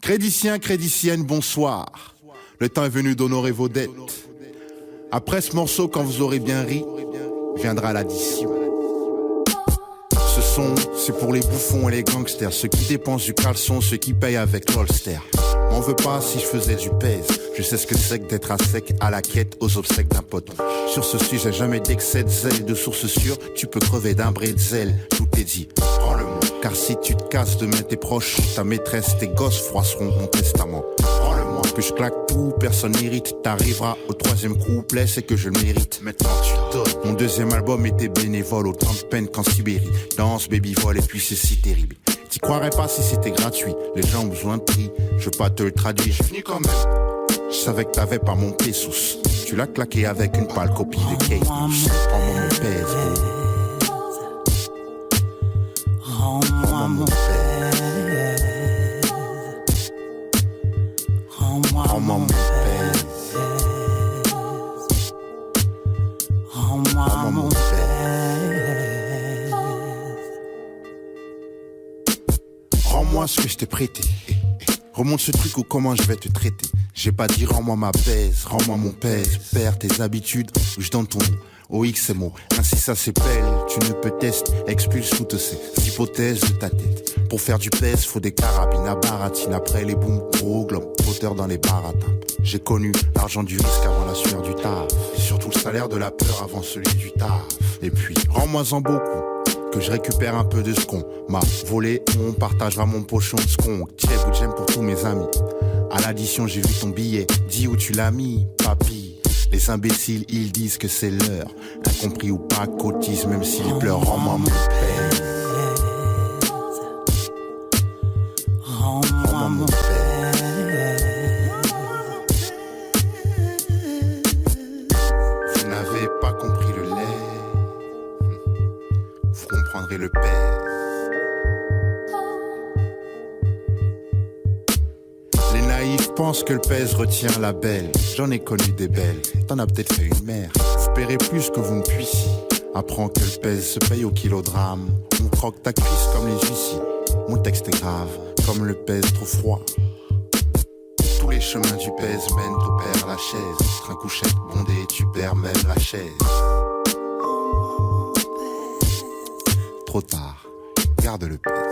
Crédicien, crédicienne, bonsoir. Le temps est venu d'honorer vos dettes. Après ce morceau, quand vous aurez bien ri, viendra l'addition. Ce son, c'est pour les bouffons et les gangsters, ceux qui dépensent du caleçon, ceux qui payent avec l'holster. M'en veux pas si je faisais du pèse. Je sais ce que c'est que d'être à sec à la quête aux obsèques d'un pote. Sur ce sujet, jamais d'excès de zèle, de source sûre, tu peux crever d'un bretzel. Tout est dit, prends-le-moi. Car si tu te casses demain, tes proches, ta maîtresse, tes gosses froisseront mon testament. Prends-le-moi. Que je claque tout, personne n'irrite. T'arriveras au troisième couplet, c'est que je le mérite. Maintenant tu donnes. Mon deuxième album était bénévole, autant de peine qu'en Sibérie. Danse, baby vol, et puis c'est si terrible. T'y croirais pas si c'était gratuit. Les gens ont besoin de prix, je veux pas te le traduire, je finis quand même. Je savais que t'avais pas mon pesos. Tu l'as claqué avec une pâle copie de Kate Moss. Rends-moi mon pèse, rends-moi mon pèse. Rends-moi mon pèse. Rends-moi mon pèse. Rends-moi ce que je t'ai prêté. Remonte ce truc ou comment je vais te traiter. J'ai pas dit rends-moi ma baise, rends-moi mon pèse. Perds tes habitudes ou je donne ton nom. OX et mots, ainsi ça s'épelle. Tu ne peux tester, expulse toutes ces hypothèses de ta tête. Pour faire du pèse, faut des carabines à baratine. Après les booms, gros globe, auteur dans les baratins. J'ai connu l'argent du risque avant la sueur du taf. Et surtout le salaire de la peur avant celui du taf. Et puis, rends-moi-en beaucoup. Que je récupère un peu de ce qu'on m'a volé. On partagera mon pochon de skunk. Tiens, bout de j'aime pour tous mes amis. À l'addition, j'ai vu ton billet. Dis où tu l'as mis, papy. Les imbéciles, ils disent que c'est l'heure. Incompris ou pas, cotise, même s'ils pleurent. Rends-moi mon pèse. Rends-moi mon pèse. Vous n'avez pas compris le lait. Vous comprendrez le père. Les naïfs pensent que le pèse retient la belle. J'en ai connu des belles, t'en as peut-être fait une mère. Vous paierez plus que vous ne puissiez. Apprends que le pèse se paye au kilogramme. On croque ta cuisse comme les huissiers. Mon texte est grave, comme le pèse trop froid. Tous les chemins du pèse mènent au père Lachaise. Train couchette bondé, tu perds même la chaise. Trop tard, garde le pèse.